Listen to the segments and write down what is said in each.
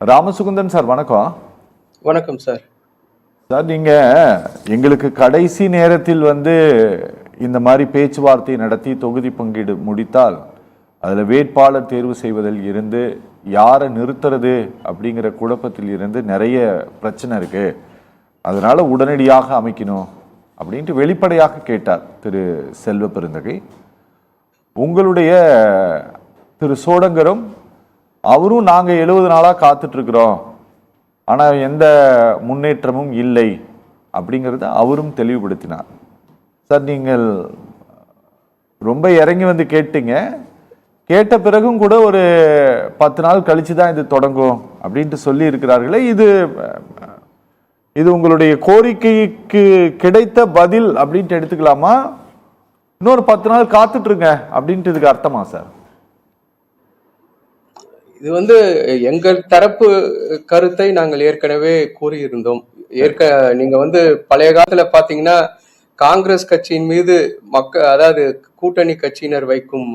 ராமசுகுந்தன் sir வணக்கம். வணக்கம் sir. Sir நீங்க எங்களுக்கு கடைசி நேரத்தில் இந்த மாதிரி பேச்சுவார்த்தை நடத்தி தொகுதி பங்கீடு முடித்தால் அதில் வேட்பாளர் தேர்வு செய்வதில் இருந்து யாரை நிறுத்துறது அப்படிங்கிற குழப்பத்தில் இருந்து நிறைய பிரச்சனை இருக்கு, அதனால உடனடியாக அமைக்கணும் அப்படின்ட்டு வெளிப்படையாக கேட்டார் திரு செல்வ பெருந்தகை. உங்களுடைய திரு சோடங்கரும் அவரும் நாங்கள் 70 நாளாக காத்துட்டு இருக்கிறோம், ஆனால் எந்த முன்னேற்றமும் இல்லை அப்படிங்கிறத அவரும் தெளிவுபடுத்தினார். சார் நீங்கள் ரொம்ப இறங்கி கேட்டீங்க, கேட்ட பிறகும் கூட ஒரு 10 நாள் கழிச்சு தான் இது தொடங்கும் அப்படின்ட்டு சொல்லி இருக்கிறார்களே, இது உங்களுடைய கோரிக்கைக்கு கிடைத்த பதில் அப்படின்ட்டு எடுத்துக்கலாமா, இன்னொரு 10 நாள் காத்துட்டு இருங்க அப்படின்ட்டு இதுக்கு அர்த்தமா சார்? இது எங்கள் தரப்பு கருத்தை நாங்கள் ஏற்கனவே கூறியிருந்தோம். நீங்க பழைய காலத்துல பாத்தீங்கன்னா காங்கிரஸ் கட்சியின் மீது அதாவது கூட்டணி கட்சியினர் வைக்கும்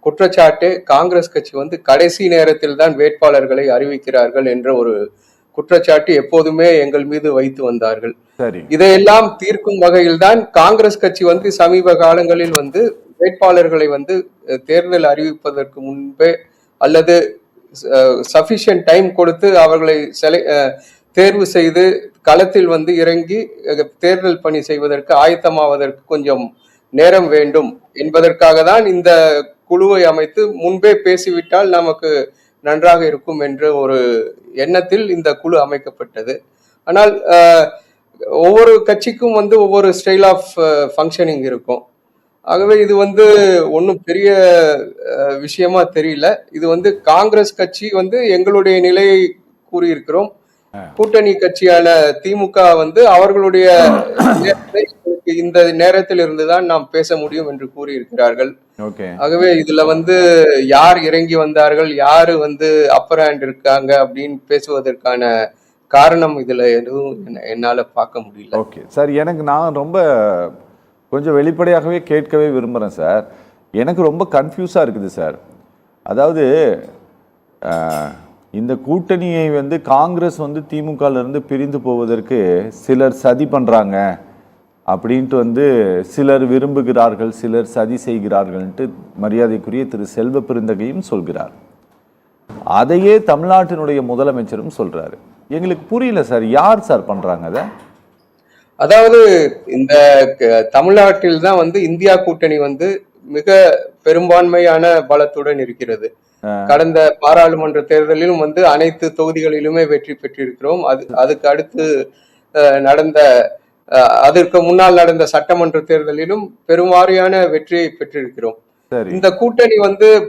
குற்றச்சாட்டு, காங்கிரஸ் கட்சி கடைசி நேரத்தில் தான் வேட்பாளர்களை அறிவிக்கிறார்கள் என்ற ஒரு குற்றச்சாட்டு எப்போதுமே எங்கள் மீது வைத்து வந்தார்கள். இதையெல்லாம் தீர்க்கும் வகையில் தான் காங்கிரஸ் கட்சி சமீப காலங்களில் வேட்பாளர்களை தேர்தல் அறிவிப்பதற்கு முன்பே அல்லது சஃபிஷியன்ட் டைம் கொடுத்து அவர்களை தேர்வு செய்து களத்தில் இறங்கி தேர்தல் பணி செய்வதற்கு ஆயத்தமாவதற்கு கொஞ்சம் நேரம் வேண்டும் என்பதற்காக தான் இந்த குழுவை அமைத்து முன்பே பேசிவிட்டால் நமக்கு நன்றாக இருக்கும் என்ற ஒரு எண்ணத்தில் இந்த குழு அமைக்கப்பட்டது. ஆனால் ஒவ்வொரு கட்சிக்கும் ஒவ்வொரு ஸ்டைல் ஆஃப் ஃபங்க்ஷனிங் இருக்கும். ஆகவே இது ஒன்றும் பெரிய விஷயமா தெரியல. இது காங்கிரஸ் கட்சி எங்களுடைய நிலையை கூறியிருக்கிறோம். கூட்டணி கட்சியான திமுக அவர்களுடைய இந்த நேரத்தில் இருந்துதான் நாம் பேச முடியும் என்று கூறியிருக்கிறார்கள். ஆகவே இதுல யார் இறங்கி வந்தார்கள், யாரு அப்பர் ஹேண்ட் இருக்காங்க அப்படின்னு பேசுவதற்கான காரணம் இதுல எதுவும் என்னால பார்க்க முடியல. ஓகே சார், நான் ரொம்ப கொஞ்சம் வெளிப்படையாகவே கேட்கவே விரும்புகிறேன் சார். எனக்கு ரொம்ப கன்ஃபியூஸாக இருக்குது சார். அதாவது இந்த கூட்டணியை காங்கிரஸ் திமுகலேருந்து பிரிந்து போவதற்கு சிலர் சதி பண்ணுறாங்க அப்படின்ட்டு சிலர் விரும்புகிறார்கள், சிலர் சதி செய்கிறார்கள்ன்ட்டு மரியாதைக்குரிய திரு செல்வ பெருந்தகையும் சொல்கிறார். அதையே தமிழ்நாட்டினுடைய முதலமைச்சரும் சொல்கிறாரு. எங்களுக்கு புரியல சார், யார் சார் பண்ணுறாங்க அதை? அதாவது இந்த தமிழ்நாட்டில் தான் இந்தியா கூட்டணி மிக பெரும்பான்மையான பலத்துடன் இருக்கிறது. கடந்த பாராளுமன்ற தேர்தலிலும் அனைத்து தொகுதிகளிலுமே வெற்றி பெற்றிருக்கிறோம். அதுக்கு அடுத்து அதற்கு முன்னால் நடந்த சட்டமன்ற தேர்தலிலும் பெருவாரியான வெற்றியை பெற்றிருக்கிறோம். இந்த கூட்டணி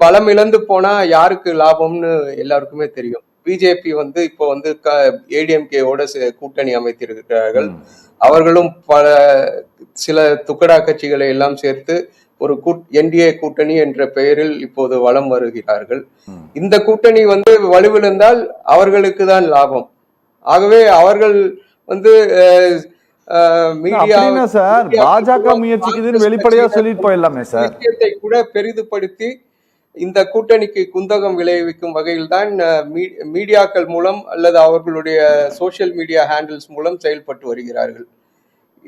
பலம் இழந்து போனா யாருக்கு லாபம்னு எல்லாருக்குமே தெரியும். பிஜேபி இப்போ ஏடிஎம்கேவோட கூட்டணி அமைத்திருக்கிறார்கள். அவர்களும் சில துக்கடா கட்சிகளை எல்லாம் சேர்த்து ஒரு என்டிஏ கூட்டணி என்ற பெயரில் இப்போது வலம் வருகிறார்கள். இந்த கூட்டணி வலுவிழந்தால் அவர்களுக்கு தான் லாபம். ஆகவே அவர்கள் பாஜக முயற்சிக்குதுன்னு வெளிப்படையா சொல்லிட்டு போயிடலாமே சார். விஷயத்தை கூட பெரிதுபடுத்தி இந்த கூட்டணிக்கு குந்தகம் விளைவிக்கும் வகையில் தான் மீடியாக்கள் மூலம் அல்லது அவர்களுடைய சோசியல் மீடியா ஹேண்டில்ஸ் மூலம் செயல்பட்டு வருகிறார்கள்.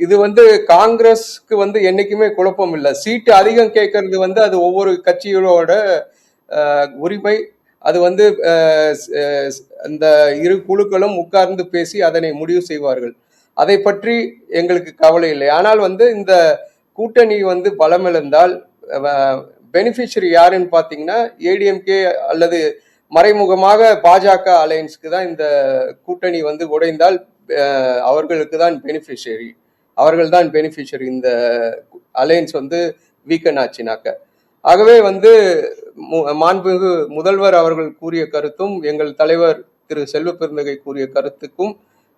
இது காங்கிரஸ்க்கு என்னைக்குமே குழப்பம் இல்லை. சீட்டு அதிகம் கேட்கறது அது ஒவ்வொரு கட்சிகளோட உரிமை. அது அந்த இரு குழுக்களும் உட்கார்ந்து பேசி அதனை முடிவு செய்வார்கள். அதை பற்றி எங்களுக்கு கவலை இல்லை. ஆனால் இந்த கூட்டணி பலமிழந்தால் பெனிஃபிஷரி யாருன்னு பார்த்தீங்கன்னா ஏடிஎம்கே அல்லது மறைமுகமாக பாஜக அலையன்ஸ்க்கு தான் இந்த கூட்டணி உடைந்தால் அவர்களுக்கு தான் பெனிஃபிஷரி. அவர்கள் தான் பெனிஃபிஷரி இந்த அலையன்ஸ் வீக்கன் ஆச்சுனாக்க. ஆகவே மாண்புமிகு முதல்வர் அவர்கள் கூறிய கருத்தும் எங்கள் தலைவர் திரு செல்வ பெருந்தகை கூறிய கருத்துக்கும்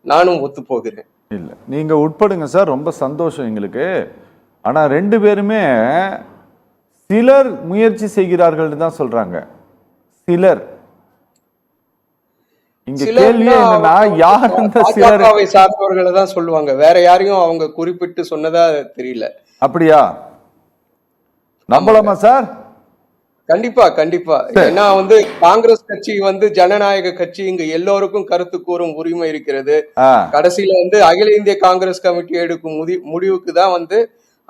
நானும் ஒத்து போகிறேன். இல்லை, நீங்க உட்படுங்க சார், ரொம்ப சந்தோஷம் எங்களுக்கு. ஆனா 2 பேருமே சிலர் முயற்சி செய்கிறார்கள் தான் சொல்றாங்க. சிலர் இங்க கேள்வி என்னன்னா, யார் அந்த சிலர்? சார்ந்தவர்களை தான் சொல்லுவாங்க, வேற யாரையும் அவங்க குறிப்பிட்டு சொன்னதா தெரியல. அப்படியா? நம்பலாமா சார்? கண்டிப்பா கண்டிப்பா. ஏன்னா வந்து காங்கிரஸ் கட்சி வந்து ஜனநாயக கட்சி, இங்க எல்லோருக்கும் கருத்து கூறும் உரிமை இருக்கிறது. ஆ, கடைசியில வந்து அகில இந்திய காங்கிரஸ் கமிட்டி எடுக்கும் முடிவுக்கு தான் வந்து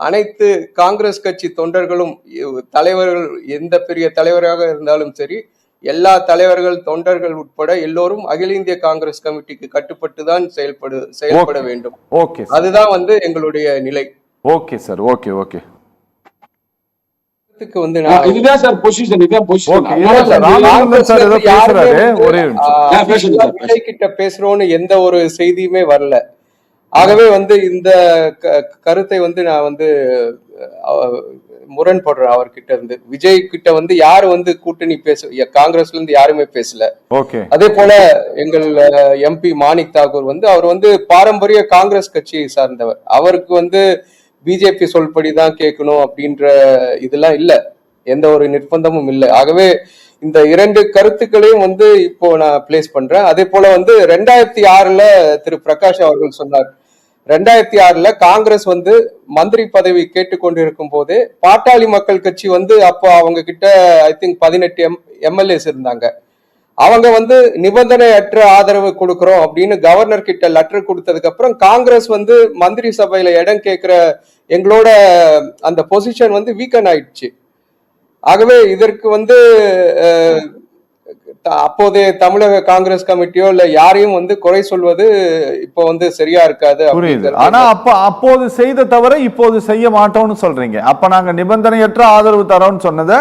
அனைத்து காங்கிரஸ் கட்சி தொண்டர்களும் தலைவர்கள், எந்த பெரிய தலைவராக இருந்தாலும் சரி, எல்லா தலைவர்கள் தொண்டர்கள் உட்பட எல்லோரும் அகில இந்திய காங்கிரஸ் கமிட்டிக்கு கட்டுப்பட்டு தான் செயல்பட ஓகே வேண்டும். ஓகே சார், அதுதான் வந்து எங்களுடைய நிலை. ஓகே சார், ஓகே ஓகே இதுக்கு வந்து நான் இதுதான் சார் பொசிஷன், இதுதான் பொசிஷன். ஓகே. இல்ல சார், ராமச்சந்திரன் சார் ஏதோ பேசுறாரு, ஒரே நிமிஷம். பேசுங்க சார். விஜய் கிட்ட பேசுறோம்னு எந்த ஒரு செய்தியுமே வரல. ஆகவே வந்து இந்த கருத்தை வந்து நான் வந்து முரண்படுறேன் அவர்கிட்ட இருந்து. விஜய் கிட்ட வந்து யாரு வந்து கூட்டணி காங்கிரஸ்ல இருந்து யாருமே பேசல. ஓகே. அதே போல எங்கள் எம்பி மாணிக் தாக்கூர் வந்து அவர் வந்து பாரம்பரிய காங்கிரஸ் கட்சியை சார்ந்தவர். அவருக்கு வந்து பிஜேபி சொல்படிதான் கேட்கணும் அப்படின்ற இதெல்லாம் இல்ல, எந்த ஒரு நிர்பந்தமும் இல்லை. ஆகவே இந்த இரண்டு கருத்துக்களையும் வந்து இப்போ நான் பிளேஸ் பண்றேன். அதே போல வந்து 2006 திரு பிரகாஷ் அவர்கள் சொன்னார், 2006 காங்கிரஸ் வந்து மந்திரி பதவி கேட்டுக்கொண்டிருக்கும் போதே பாட்டாளி மக்கள் கட்சி வந்து அப்போ அவங்க கிட்ட ஐ திங்க் 18 எம்எல்ஏஸ் இருந்தாங்க. அவங்க வந்து நிபந்தனையற்ற ஆதரவு கொடுக்கிறோம் அப்படின்னு கவர்னர் கிட்ட லெட்டர் கொடுத்ததுக்கு அப்புறம் காங்கிரஸ் வந்து மந்திரி சபையில இடம் கேட்கிற எங்களோட அந்த பொசிஷன் வந்து வீக்கன் ஆயிடுச்சு. ஆகவே இதற்கு வந்து அப்போதைய தமிழக காங்கிரஸ் கமிட்டியோ இல்ல யாரையும் வந்து குறை சொல்வது இப்போ வந்து சரியா இருக்காது. புரியுது. ஆனா அப்போது செய்த தவிர இப்போது செய்ய மாட்டோம்னு சொல்றீங்க. அப்ப நாங்க நிபந்தனையற்ற ஆதரவு தரோம்னு சொன்னதை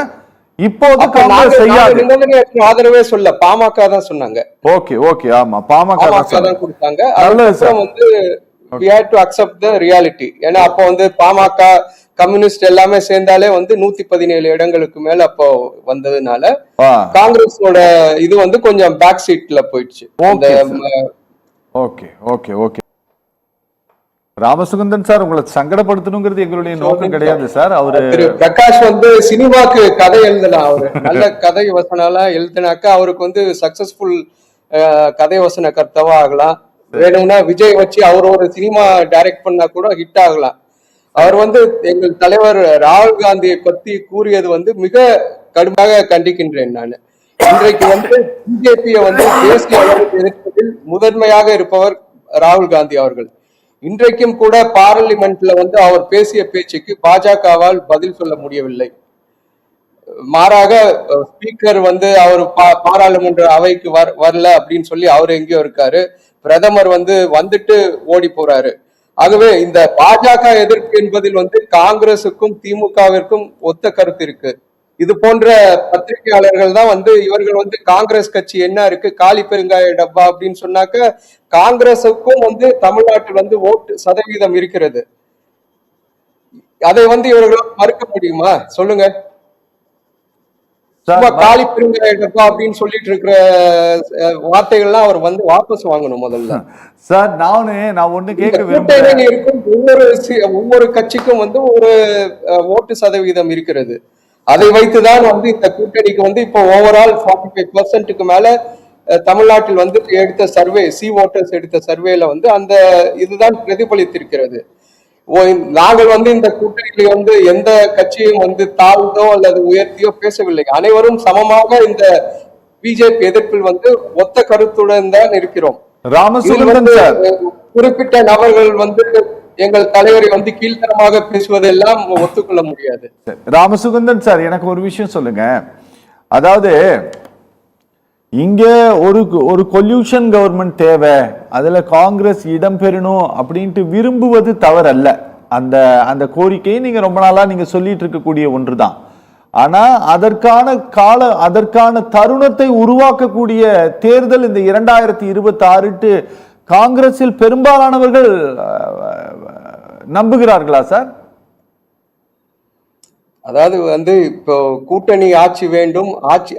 இப்போது காங்கிரஸ் செய்யாது. நிபந்தனையற்ற ஆதரவே சொல்ல, பாமக தான் சொன்னாங்க. ஓகே ஓகே, ஆமா, பாமக தான் கொடுத்தாங்க. அதுக்கப்புறம் வந்து we had to accept the reality. ஏன்னா அப்போ வந்து பாமக கம்யூனிஸ்ட் எல்லாமே சேர்ந்தாலே வந்து 117 இடங்களுக்கு மேல அப்போ வந்ததுனால காங்கிரஸோட இது வந்து கொஞ்சம் பேக் சீட்ல போயிடுச்சு. Okay okay okay. Ramasugandhan sir, உங்களை சங்கடப்படுத்தணுங்கிறது எங்களுடைய நோக்கம் கிடையாது சார். அவரு திரு பிரகாஷ் வந்து சினிமாக்கு கதை எழுதலாம், அவரு நல்ல கதை வசனம்லாம் எழுதினாக்கா அவருக்கு வந்து சக்சஸ்ஃபுல் கதை வசன கர்த்தாவா ஆகலாம். வேணும்னா விஜய் வச்சு அவர் ஒரு சினிமா டைரக்ட் பண்ணா கூட ஹிட் ஆகலாம். அவர் வந்து எங்கள் தலைவர் ராகுல் காந்தியை பத்தி கூறியது வந்து மிக கடுமையாக கண்டிக்கின்றேன் நான். இன்றைக்கு வந்து பிஜேபியை வந்து தேசிய அளவில் எதிர்ப்பதில் முதன்மையாக இருப்பவர் ராகுல் காந்தி அவர்கள். இன்றைக்கும் கூட பார்லிமெண்ட்ல வந்து அவர் பேசிய பேச்சுக்கு பாஜகவால் பதில் சொல்ல முடியவில்லை. மாறாக ஸ்பீக்கர் வந்து அவர் பாராளுமன்ற அவைக்கு வரல அப்படின்னு சொல்லி அவர் எங்கேயோ இருக்காரு. பிரதமர் வந்து வந்துட்டு ஓடி போறாரு. ஆகவே இந்த பாஜக எதிர்ப்பு என்பதில் வந்து காங்கிரசுக்கும் திமுகவிற்கும் ஒத்த கருத்து இருக்கு. இது போன்ற பத்திரிகையாளர்கள் தான் வந்து இவர்கள் வந்து காங்கிரஸ் கட்சி என்ன இருக்கு, காலி பெருங்காய டப்பா அப்படின்னு சொன்னாக்க காங்கிரசுக்கும் வந்து தமிழ்நாட்டில் வந்து ஓட்டு சதவீதம் இருக்கிறது. அதை வந்து இவர்களால் மறுக்க முடியுமா சொல்லுங்க? காலி பெருங்காய டப்பா அப்படின்னு சொல்லிட்டு இருக்கிற வார்த்தைகள்லாம் அவர் வந்து வாபஸ் வாங்கணும் முதல்ல. சார், நான் ஒண்ணு கேட்க விரும்புறேன். இருக்கும் ஒவ்வொரு கட்சிக்கும் வந்து ஒரு ஓட்டு சதவீதம் இருக்கிறது. அதை வைத்துதான் வந்து இந்த கூட்டணிக்கு வந்து இப்போ ஓவரால் 45% மேல தமிழ்நாட்டில் வந்து எடுத்த சர்வே, ஓட்டர்ஸ் எடுத்த சர்வேல வந்து அந்த இதுதான் பிரதிபலித்திருக்கிறது. நாங்கள் வந்து இந்த கூட்டணியில வந்து எந்த கட்சியும் வந்து தாழ்ந்தோ அல்லது உயர்த்தியோ பேசவில்லை. அனைவரும் சமமாக இந்த பிஜேபி எதிர்ப்பில் வந்து ஒத்த கருத்துடன் தான் இருக்கிறோம். ராமசுகந்தன் சார், குறிப்பிட்ட நபர்கள் வந்து எங்கள் தலைவரை வந்து கீழ்த்தரமாக பேசுவதெல்லாம் ஒத்துக்கொள்ள முடியாது. ராமசுகந்தன் சார், எனக்கு ஒரு விஷயம் சொல்லுங்க. அதாவது இங்க ஒரு கொல்யூஷன் கவர்மெண்ட் தேவை, அதுல காங்கிரஸ் இடம் பெறணும் அப்படின்ட்டு விரும்புவது தவறல்ல. அந்த கோரிக்கையை நீங்க ரொம்ப நாளா நீங்க சொல்லிட்டு இருக்கக்கூடிய ஒன்றுதான். ஆனா அதற்கான தருணத்தை உருவாக்கக்கூடிய தேர்தல் இந்த 2026 காங்கிரஸில் பெரும்பாலானவர்கள் நம்புகிறார்களா சார்? அதாவது வந்து இப்போ கூட்டணி ஆட்சி வேண்டும்,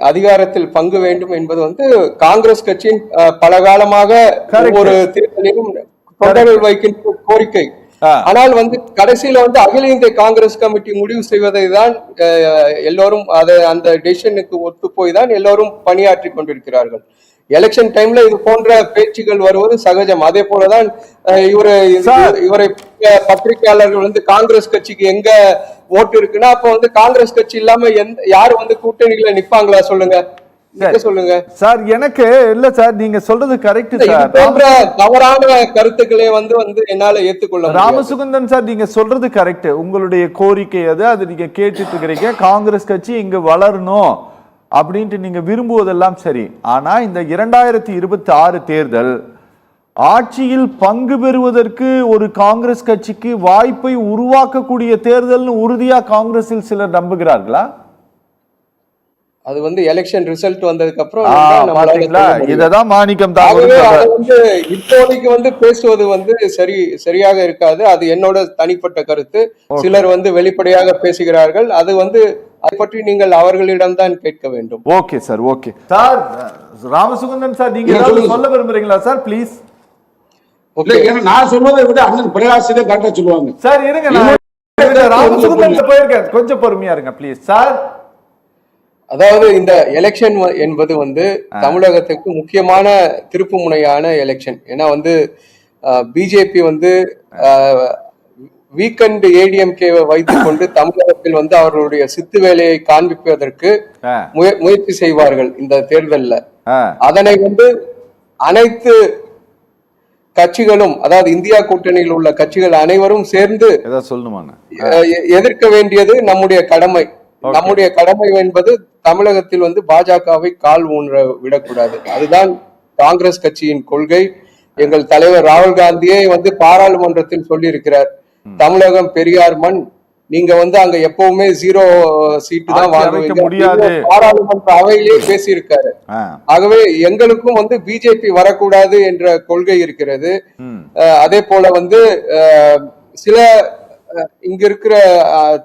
அதிகாரத்தில் பங்கு வேண்டும் என்பது வந்து காங்கிரஸ் கட்சியின் பல காலமாக ஒரு தேர்தலிலும் தொண்டர்கள் வைக்கின்ற கோரிக்கை. ஆனால் வந்து கடைசியில வந்து அகில இந்திய காங்கிரஸ் கமிட்டி முடிவு செய்வதை தான் எல்லோரும் அந்த டெசிஷனுக்கு ஒத்து போய் தான் எல்லோரும் பணியாற்றி கொண்டிருக்கிறார்கள். எலெக்ஷன் டைம்ல இது போன்ற பேச்சுகள் வருவது சகஜம். அதே போலதான் இவரை பத்திரிகையாளர்கள் வந்து காங்கிரஸ் கட்சிக்கு எங்க ஓட்டு இருக்குன்னா அப்ப வந்து காங்கிரஸ் கட்சி இல்லாம யாரு வந்து கூட்டணியில நிப்பாங்களா சொல்லுங்க, நீங்க சொல்லுங்க சார். எனக்கு இல்ல சார், நீங்க சொல்றது கரெக்ட் இது சார். போன்ற தவறான கருத்துக்களை வந்து என்னால ஏத்துக்கொள்ள முடியாது. ராமசுகந்தன் சார், நீங்க சொல்றது கரெக்ட். உங்களுடைய கோரிக்கை அது நீங்க கேட்டுட்டு இருக்கிறீங்க. காங்கிரஸ் கட்சி இங்க வளரணும் அப்படின்ட்டு நீங்க விரும்புவதெல்லாம் சரி. ஆனா இந்த 2026 தேர்தல் ஆட்சியில் பங்கு பெறுவதற்கு ஒரு காங்கிரஸ் கட்சிக்கு வாய்ப்பை உருவாக்கக்கூடிய தேர்தல்னு உறுதியா காங்கிரஸில் சிலர் நம்புகிறார்களா? அது வந்து எலெக்ஷன் ரிசல்ட் வந்ததுக்கு அப்புறம் இததான் மாணிக்கம் வந்து இப்போதைக்கு வந்து பேசுவது வந்து சரியாக இருக்காது. அது என்னோட தனிப்பட்ட கருத்து. சிலர் வந்து வெளிப்படையாக பேசுகிறார்கள். அது வந்து அதை பற்றி நீங்கள் அவர்களிடம் தான் கேட்க வேண்டும். Okay sir, okay sir. Ramasugandhan sir, நீங்க ஏதாவது சொல்ல விரும்புறீங்களா சார்? ப்ளீஸ். நான் சொல்வதை விட அண்ணன் பிரகாஷ் கரெக்டா சொல்லுவாங்க சார். இருங்க, ராமசுகந்தன் போயிருக்கேன், கொஞ்சம் பொறுமையா இருங்க ப்ளீஸ் சார். அதாவது இந்த எலெக்ஷன் என்பது வந்து தமிழகத்துக்கு முக்கியமான திருப்பு முனையான எலெக்ஷன். ஏன்னா வந்து பிஜேபி வந்து வீக்கெண்ட் ஏடிஎம்கேவை வைத்துக் கொண்டு தமிழகத்தில் வந்து அவர்களுடைய சித்து வேலையை காண்பிப்பதற்கு முயற்சி செய்வார்கள் இந்த தேர்தல்ல. அதனை வந்து அனைத்து கட்சிகளும், அதாவது இந்தியா கூட்டணியில் உள்ள கட்சிகள் அனைவரும் சேர்ந்து எதிர்க்க வேண்டியது நம்முடைய கடமை. நம்முடைய கடமை என்பது தமிழகத்தில் வந்து பாஜகவை கால் ஊன்ற விடக்கூடாது. அதுதான் காங்கிரஸ் கட்சியின் கொள்கை. எங்கள் தலைவர் ராகுல் காந்தியே வந்து பாராளுமன்றத்தில் சொல்லி இருக்கிறார், தமிழகம் பெரியார் மண், நீங்க வந்து அங்க எப்பவுமே 0 சீட்டு தான் வாங்குவீங்க, பாராளுமன்ற அவையிலே பேசியிருக்காரு. ஆகவே எங்களுக்கும் வந்து பிஜேபி வரக்கூடாது என்ற கொள்கை இருக்கிறது. அதே போல வந்து சில இங்க இருக்கிற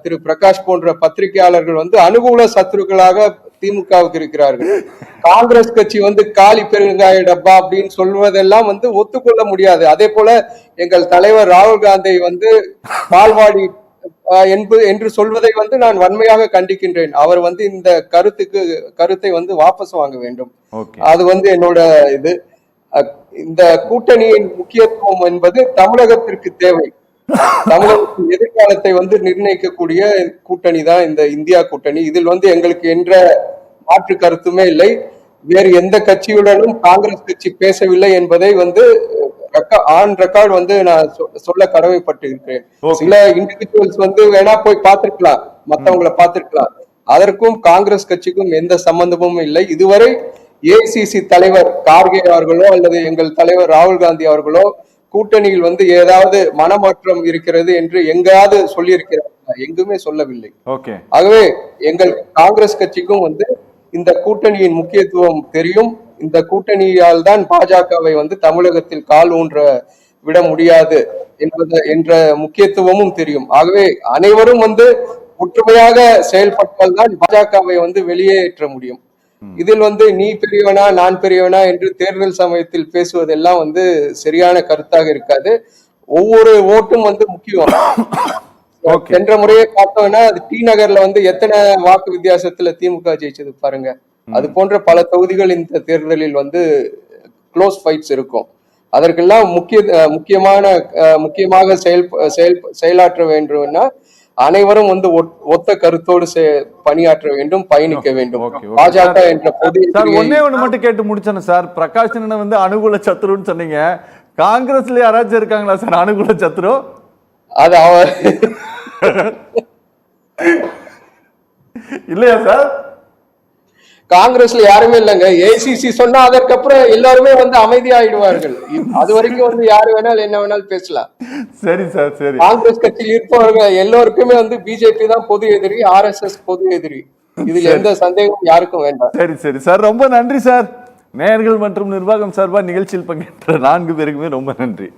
திரு பிரகாஷ் போன்ற பத்திரிகையாளர்கள் வந்து அனுகூல சத்துருக்களாக திமுகவுக்கு இருக்கிறார்கள். காங்கிரஸ் கட்சி வந்து காலி பெருங்காய டப்பா அப்படின்னு சொல்வதெல்லாம் வந்து ஒத்துக்கொள்ள முடியாது. அதே போல எங்கள் தலைவர் ராகுல் காந்தி வந்து பால்வாடி என்று சொல்வதை வந்து நான் வன்மையாக கண்டிக்கின்றேன். அவர் வந்து இந்த கருத்தை வந்து வாபஸ் வாங்க வேண்டும். அது வந்து என்னோட இது. இந்த கூட்டணியின் முக்கியத்துவம் என்பது தமிழகத்திற்கு தேவை. தமிழகத்தின் எதிர்காலத்தை வந்து நிர்ணயிக்கக்கூடிய கூட்டணி தான் இந்த இந்தியா கூட்டணி. இதில் வந்து எங்களுக்கு என்ற மாற்று கருத்துமே இல்லை. வேறு எந்த கட்சியுடனும் காங்கிரஸ் கட்சி பேசவில்லை என்பதை வந்து ஆன் ரெக்கார்ட் வந்து நான் சொல்ல கடமைப்பட்டு இருக்கிறேன். சில இண்டிவிஜுவல்ஸ் வந்து வேணா போய் பார்த்திருக்கலாம், மத்தவங்களை பார்த்திருக்கலாம். அதற்கும் காங்கிரஸ் கட்சிக்கும் எந்த சம்பந்தமும் இல்லை. இதுவரை ஏசிசி தலைவர் கார்கே அவர்களோ அல்லது எங்கள் தலைவர் ராகுல் காந்தி அவர்களோ கூட்டணியில் வந்து ஏதாவது மனமாற்றம் இருக்கிறது என்று எங்காவது சொல்லி இருக்கிறார்? எங்குமே சொல்லவில்லை. ஆகவே எங்கள் காங்கிரஸ் கட்சிக்கும் வந்து இந்த கூட்டணியின் முக்கியத்துவம் தெரியும். இந்த கூட்டணியால் தான் பாஜகவை வந்து தமிழகத்தில் கால் ஊன்ற விட முடியாது என்ற முக்கியத்துவமும் தெரியும். ஆகவே அனைவரும் வந்து ஒற்றுமையாக செயல்பட்டால் தான் பாஜகவை வந்து வெளியேற்ற முடியும். இதில் வந்து நீ பெரியவனா நான் பெரியவனா என்று தேர்தல் சமயத்தில் பேசுவதெல்லாம் வந்து சரியான கருத்தாக இருக்காது. ஒவ்வொரு ஓட்டும் வந்து முக்கியம். சென்ற முறையே பார்த்தோம்னா டி நகர்ல வந்து எத்தனை வாக்கு வித்தியாசத்துல திமுக ஜெயிச்சது பாருங்க. அது போன்ற பல தொகுதிகள் இந்த தேர்தலில் வந்து க்ளோஸ் ஃபைட்ஸ் இருக்கும். அதற்கெல்லாம் முக்கியமாக செயலாற்ற வேண்டும்னா அனைவரும் வந்து ஒத்த கருத்தோடு பணியாற்ற வேண்டும், பயணிக்க வேண்டும். பாஜக என்ற பொது ஒன்னே ஒண்ணு மட்டும் கேட்டு முடிச்சேன் சார். பிரகாஷ் வந்து அனுகூல சத்ருன்னு சொன்னீங்க. காங்கிரஸ்ல யாராச்சும் இருக்காங்களா சார் அனுகூல சத்ரு? அது அவர் இல்லையா சார்? காங்கிரஸ்ல யாருமே இல்லைங்க. ஏசிசி சொன்னா அதற்கப்புறம் எல்லாருமே வந்து அமைதியாயிடுவார்கள். அது வரைக்கும் வந்து யாரு வேணாலும் என்ன வேணாலும் பேசலாம். சரி சார், சரி. காங்கிரஸ் கட்சியில் இருப்பவர்கள் எல்லோருக்குமே வந்து பிஜேபி தான் பொது எதிரி, RSS பொது எதிரி. இதுல எந்த சந்தேகமும் யாருக்கும் வேண்டாம். சரி சரி சார், ரொம்ப நன்றி சார். நேயர்கள் மற்றும் நிர்வாகம் சார்பா நிகழ்ச்சியில் பங்கேற்ற 4 பேருக்குமே ரொம்ப நன்றி.